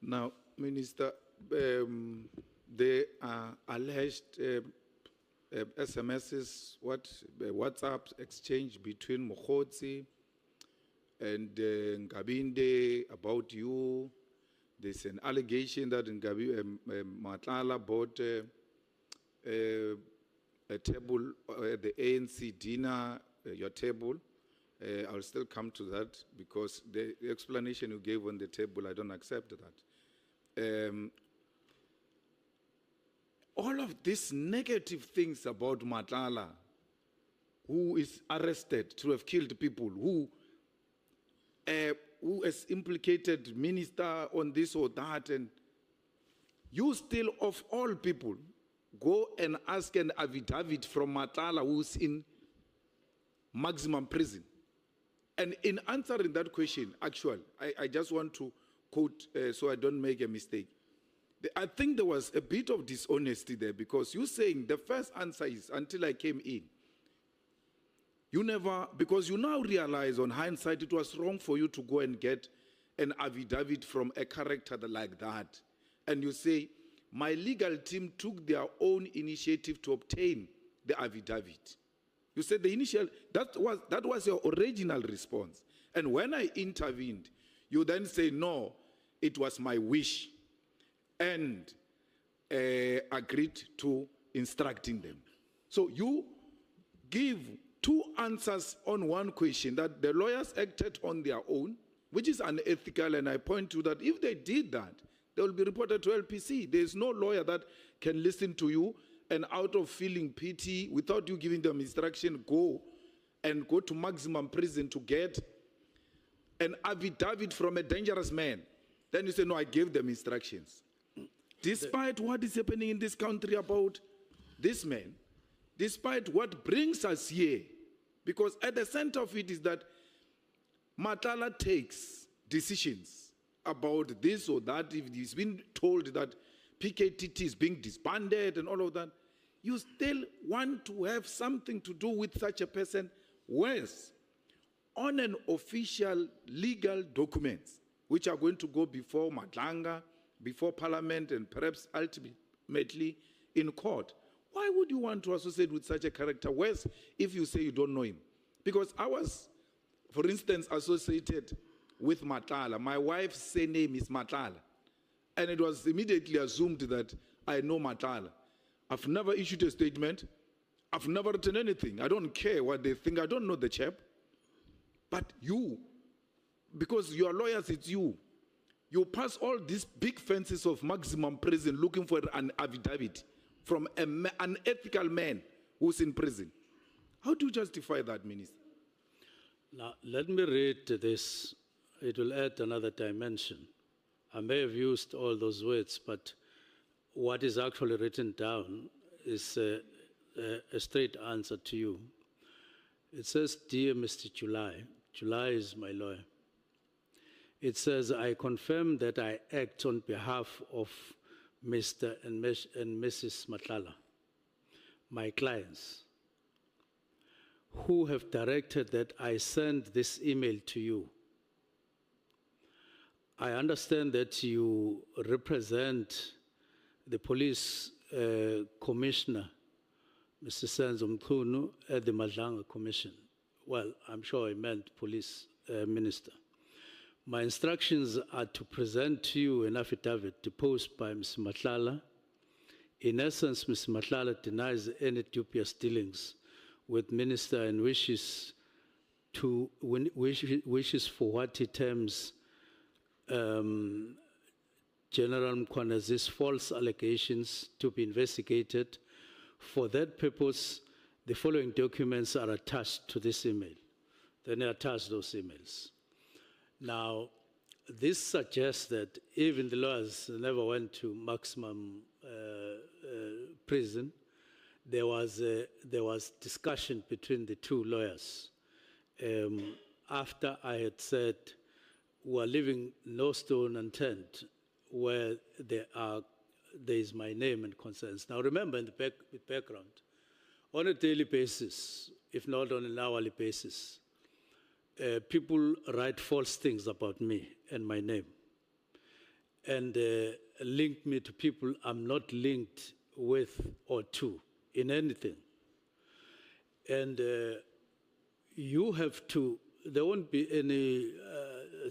Now, Minister, there are alleged SMSs, WhatsApp exchange between Mokgotsi and Ngabinde about you. There's an allegation that Matlala bought a table at the ANC dinner, your table. I'll still come to that because the explanation you gave on the table, I don't accept that. All of these negative things about Matlala, who is arrested to have killed people, who has implicated minister on this or that, and you still, of all people, go and ask an affidavit from Matlala, who's in maximum prison. And in answering that question, actually, I just want to quote so I don't make a mistake. I think there was a bit of dishonesty there because you're saying the first answer is until I came in. You never, because you now realize on hindsight it was wrong for you to go and get an affidavit from a character like that. And you say, my legal team took their own initiative to obtain the affidavit. You said the initial, that was your original response. And when I intervened, you then say, no, it was my wish, and agreed to instructing them. So you give two answers on one question, that the lawyers acted on their own, which is unethical, and I point to that if they did that, they will be reported to LPC. There is no lawyer that can listen to you and out of feeling pity, without you giving them instruction, go to maximum prison to get an affidavit from a dangerous man. Then you say, no, I gave them instructions. Despite what is happening in this country about this man, despite what brings us here, because at the center of it is that Matlala takes decisions about this or that. If he's been told that PKTT is being disbanded and all of that, you still want to have something to do with such a person, whereas on an official legal documents, which are going to go before Madlanga, before Parliament, and perhaps ultimately in court. Why would you want to associate with such a character? Worse, if you say you don't know him. Because I was, for instance, associated with Matlala. My wife's surname is Matlala. And it was immediately assumed that I know Matlala. I've never issued a statement. I've never written anything. I don't care what they think. I don't know the chap. But you, because you are lawyers, it's you. You pass all these big fences of maximum prison looking for an affidavit from an unethical man who's in prison. How do you justify that, Minister? Now, let me read this. It will add another dimension. I may have used all those words, but what is actually written down is a straight answer to you. It says, Dear Mr. July, July is my lawyer. It says, I confirm that I act on behalf of Mr. and Mrs. Matlala, my clients, who have directed that I send this email to you. I understand that you represent the police commissioner, Mr. Senzo Mkhunu, at the Madlanga Commission. Well, I'm sure I meant police minister. My instructions are to present to you an affidavit deposed by Ms. Matlala. In essence, Ms. Matlala denies any dubious dealings with minister and wishes for what he terms General Mkhwanazi's false allegations to be investigated. For that purpose, the following documents are attached to this email. Then I attach those emails. Now, this suggests that even the lawyers never went to maximum prison. There was discussion between the two lawyers. After I had said, we're leaving no stone unturned where there is my name and concerns. Now remember, in the background, on a daily basis, if not on an hourly basis, people write false things about me and my name. and link me to people I'm not linked with or to in anything. And you have to, there won't be any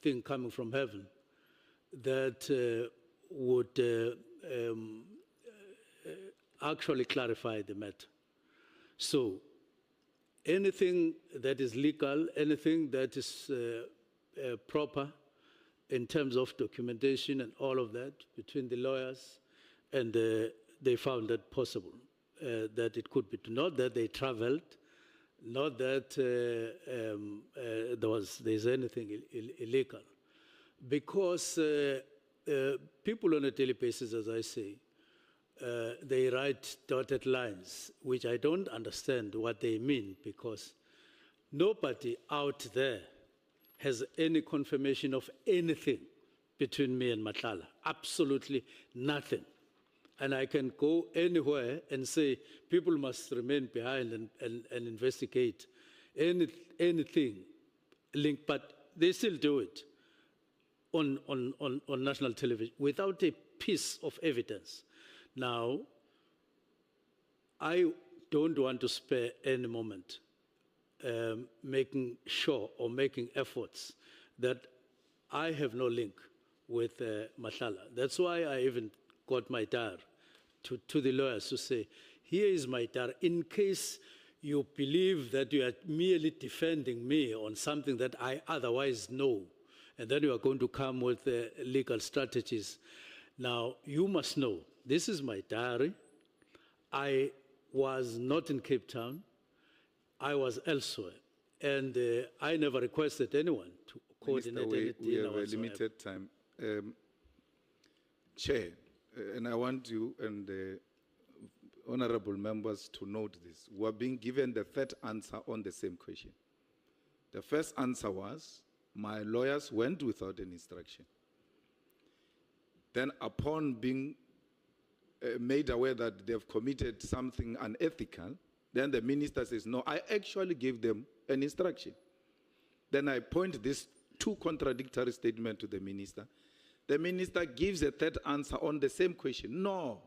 thing coming from heaven that would actually clarify the matter. So anything that is legal, anything that is proper in terms of documentation and all of that between the lawyers, and they found that possible, that it could be, not that they traveled, not that there's anything illegal. Because people on a daily basis, as I say, they write dotted lines, which I don't understand what they mean, because nobody out there has any confirmation of anything between me and Matlala. Absolutely nothing. And I can go anywhere and say people must remain behind and investigate anything linked, but they still do it on national television without a piece of evidence. Now, I don't want to spare any moment making sure or making efforts that I have no link with Matlala. That's why I even got my diary to the lawyers to say, here is my diary, in case you believe that you are merely defending me on something that I otherwise know, and then you are going to come with legal strategies. Now, you must know, this is my diary. I was not in Cape Town. I was elsewhere. And I never requested anyone to coordinate anything. We have a limited time. Chair, and I want you and the honorable members to note this. We are being given the third answer on the same question. The first answer was, my lawyers went without an instruction. Then upon being made aware that they've committed something unethical, then the minister says, no, I actually gave them an instruction. Then I point this two contradictory statements to the minister. The minister gives a third answer on the same question. No,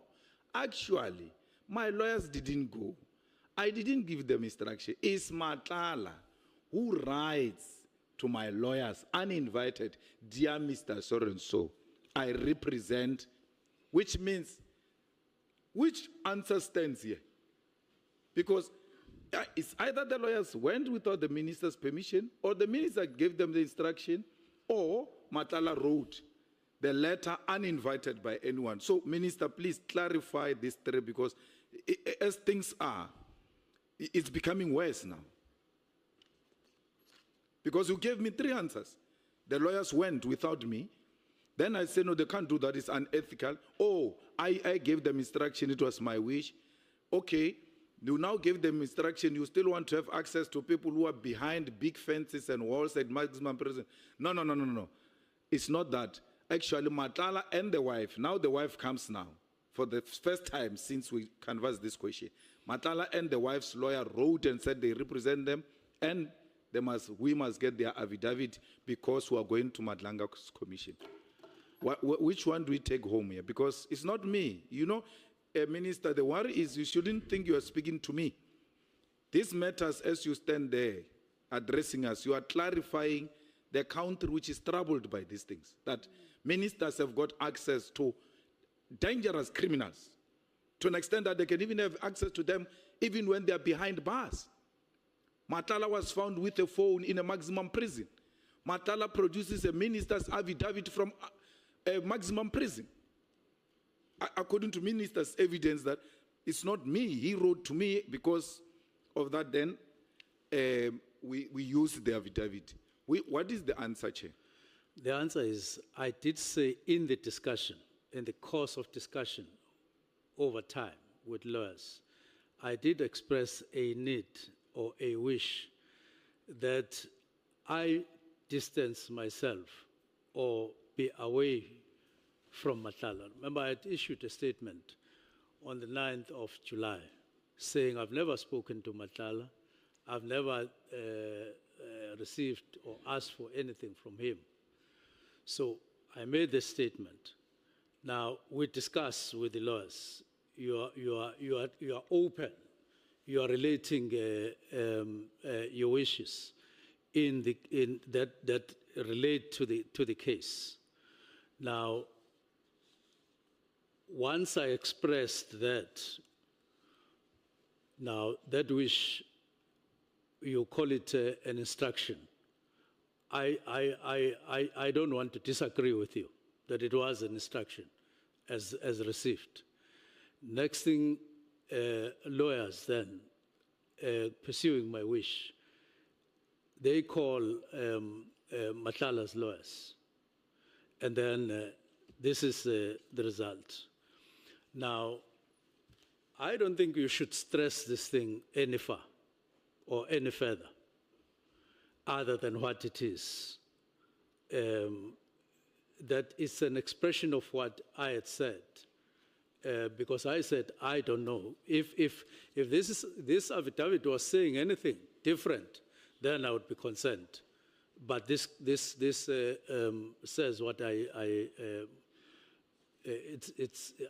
actually, my lawyers didn't go. I didn't give them instruction. It's Matlala who writes to my lawyers uninvited, dear Mr. So-and-so, I represent, which means, which answer stands here? Because it's either the lawyers went without the minister's permission, or the minister gave them the instruction, or Matlala wrote the letter uninvited by anyone. So, Minister, please clarify this three, because as things are, it's becoming worse now. Because you gave me three answers. The lawyers went without me. Then I said, no, they can't do that, it's unethical. Oh, I gave them instruction, it was my wish. Okay, you now gave them instruction, you still want to have access to people who are behind big fences and walls at maximum prison. No. It's not that. Actually, Matlala and the wife, now the wife comes now, for the first time since we canvassed this question. Matlala and the wife's lawyer wrote and said they represent them, and we must get their affidavit because we are going to Madlanga's commission. Which one do we take home here? Because it's not me. You know, Minister, the worry is you shouldn't think you are speaking to me. These matters, as you stand there addressing us, you are clarifying the country which is troubled by these things, that ministers have got access to dangerous criminals to an extent that they can even have access to them even when they are behind bars. Matlala was found with a phone in a maximum prison. Matlala produces a minister's affidavit from a maximum prison. According to minister's evidence that it's not me, he wrote to me, because of that then we used the affidavit. What is the answer, Chair? The answer is, I did say in the discussion, in the course of discussion over time with lawyers, I did express a need or a wish that I distance myself or be away from Matlala. Remember, I had issued a statement on the 9th of July saying I've never spoken to Matlala, I've never received or asked for anything from him. So I made this statement Now, we discuss with the lawyers. You are open. You are relating your wishes in that relate to the case. Now, once I expressed that, now that wish, you call it an instruction. I don't want to disagree with you that it was an instruction as received. Next thing, lawyers then, pursuing my wish, they call Matlala's lawyers. And then this is the result. Now, I don't think you should stress this thing any far or any further, other than what it is. That it's an expression of what I had said, because I said, I don't know. If this affidavit was saying anything different, then I would be concerned. But this says what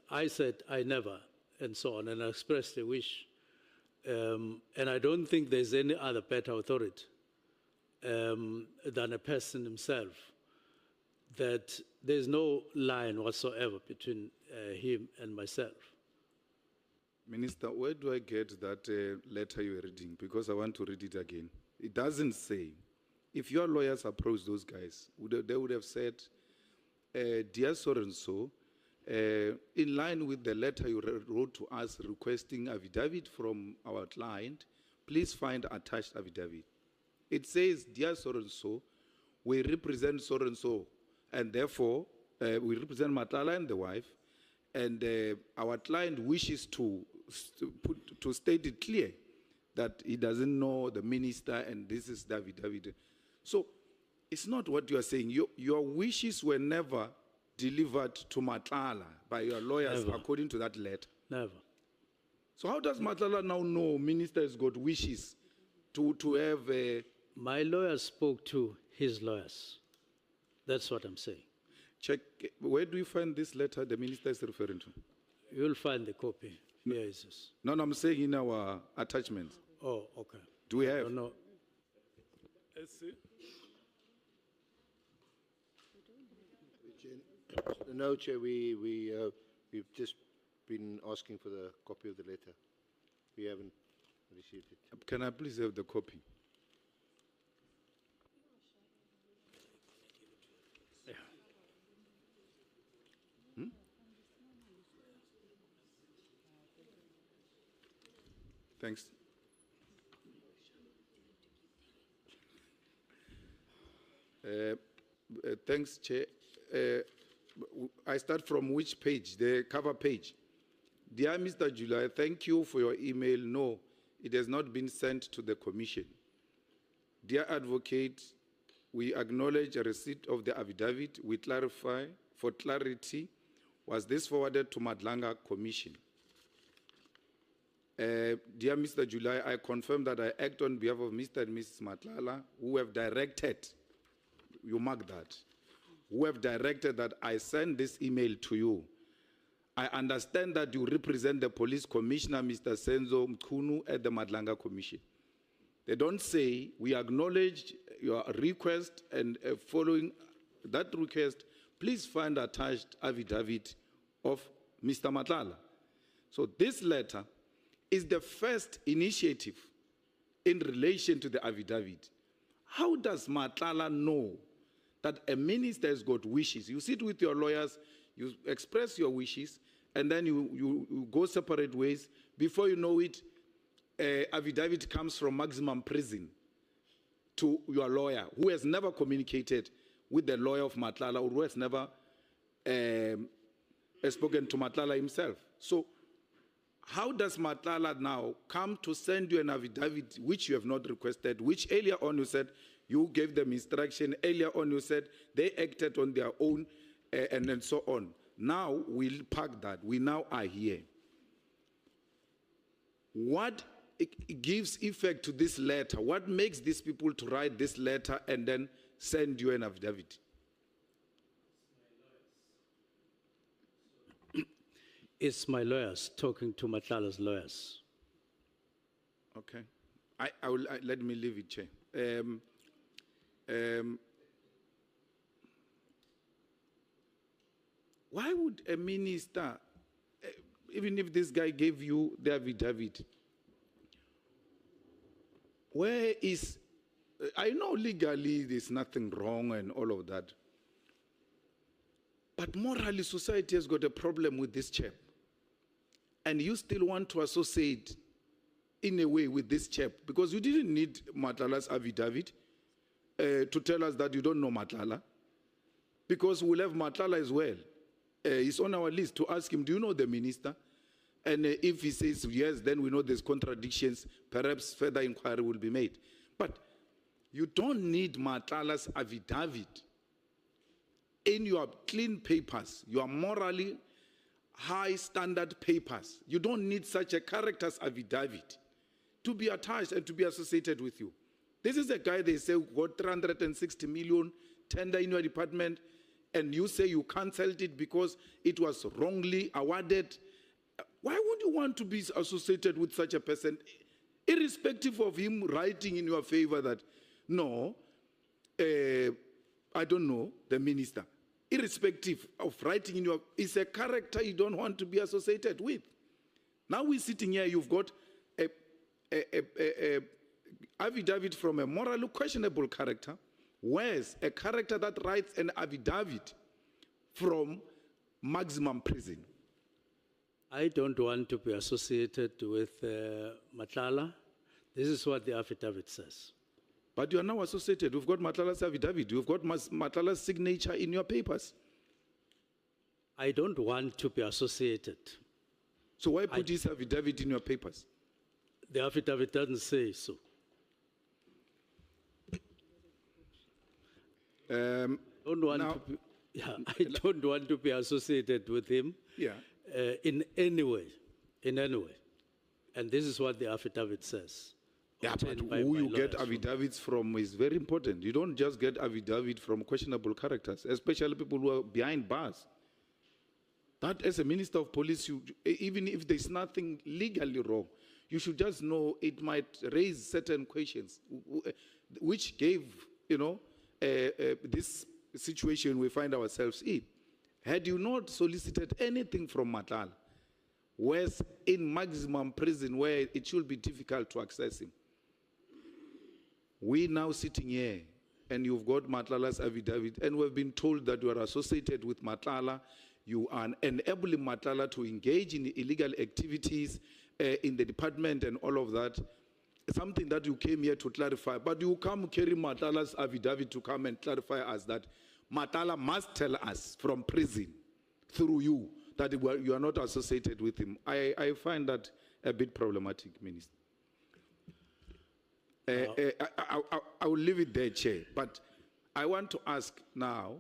I said I never, and so on, and I expressed a wish. And I don't think there's any other better authority than a person himself, that there's no line whatsoever between him and myself. Minister, where do I get that letter you were reading? Because I want to read it again. It doesn't say. If your lawyers approached those guys, they would have said, dear so-and-so, in line with the letter you wrote to us requesting affidavit from our client, please find attached affidavit. It says, dear so-and-so, we represent so-and-so, and therefore, we represent Matlala and the wife, and our client wishes to state it clear that he doesn't know the minister and this is the affidavit. So it's not what you are saying. Your wishes were never delivered to Matlala by your lawyers. Never. According to that letter. Never. So how does Matlala now know minister has got wishes to have a... My lawyer spoke to his lawyers. That's what I'm saying. Check, where do you find this letter the minister is referring to? You'll find the copy. Here is this. No, I'm saying in our attachments. Oh, okay. Do we have? No. No, Chair, we've just been asking for the copy of the letter. We haven't received it. Can I please have the copy? Yeah. Thanks. Thanks, Chair. I start from which page? The cover page. Dear Mr. July, thank you for your email. No, it has not been sent to the Commission. Dear Advocate, we acknowledge a receipt of the affidavit. We clarify, for clarity, was this forwarded to Madlanga Commission? Dear Mr. July, I confirm that I act on behalf of Mr. and Mrs. Matlala, who have directed, you mark that, who have directed that I send this email to you. I understand that you represent the Police Commissioner, Mr. Senzo Mchunu, at the Madlanga Commission. They don't say, we acknowledge your request, and following that request, please find attached affidavit of Mr. Matlala. So this letter is the first initiative in relation to the affidavit. How does Matlala know that a minister has got wishes? You sit with your lawyers, you express your wishes, and then you go separate ways. Before you know it, affidavit comes from maximum prison to your lawyer, who has never communicated with the lawyer of Matlala, or who has never spoken to Matlala himself. So how does Matlala now come to send you an affidavit which you have not requested, which earlier on you said you gave them instruction, earlier on you said they acted on their own, and then so on. Now we'll park that. We now are here. What gives effect to this letter? What makes these people to write this letter and then send you an affidavit? It's my lawyers talking to Matlala's lawyers. Okay. Let me leave it, Chair. Why would a minister, even if this guy gave you the affidavit, where is, I know legally there's nothing wrong and all of that, but morally society has got a problem with this chap. And you still want to associate in a way with this chap, because you didn't need Matlala's affidavit to tell us that you don't know Matlala, because we'll have Matlala as well. It's on our list to ask him, do you know the minister? And if he says yes, then we know there's contradictions. Perhaps further inquiry will be made. But you don't need Matlala's affidavit in your clean papers, your morally high standard papers. You don't need such a character's affidavit to be attached and to be associated with you. This is a guy they say got 360 million tender in your department, and you say you cancelled it because it was wrongly awarded. Why would you want to be associated with such a person, irrespective of him writing in your favor that, no, I don't know, the minister, irrespective of writing in your, it's a character you don't want to be associated with. Now we're sitting here, you've got a affidavit from a morally questionable character, whereas a character that writes an affidavit from maximum prison. I don't want to be associated with Matlala. This is what the affidavit says. But you are now associated. We've got Matlala's affidavit. You've got Matlala's signature in your papers. I don't want to be associated. So why put his affidavit in your papers? The affidavit doesn't say so. I don't want to be associated with him. Yeah. In any way, and this is what the affidavit says. Yeah, but obtained by who my you get lawyers. affidavits from is very important. You don't just get affidavit from questionable characters, especially people who are behind bars. That as a minister of police, even if there's nothing legally wrong, you should just know it might raise certain questions, which gave, this situation we find ourselves in. Had you not solicited anything from Matlala, whereas in maximum prison where it should be difficult to access him, we now sitting here and you've got Matlala's affidavit and we've been told that you are associated with Matlala, you are enabling Matlala to engage in illegal activities in the department and all of that. Something that you came here to clarify, but you come carry Matlala's affidavit to come and clarify us that Matlala must tell us from prison through you that you are not associated with him. I find that a bit problematic, Minister. I will leave it there, Chair, but I want to ask now,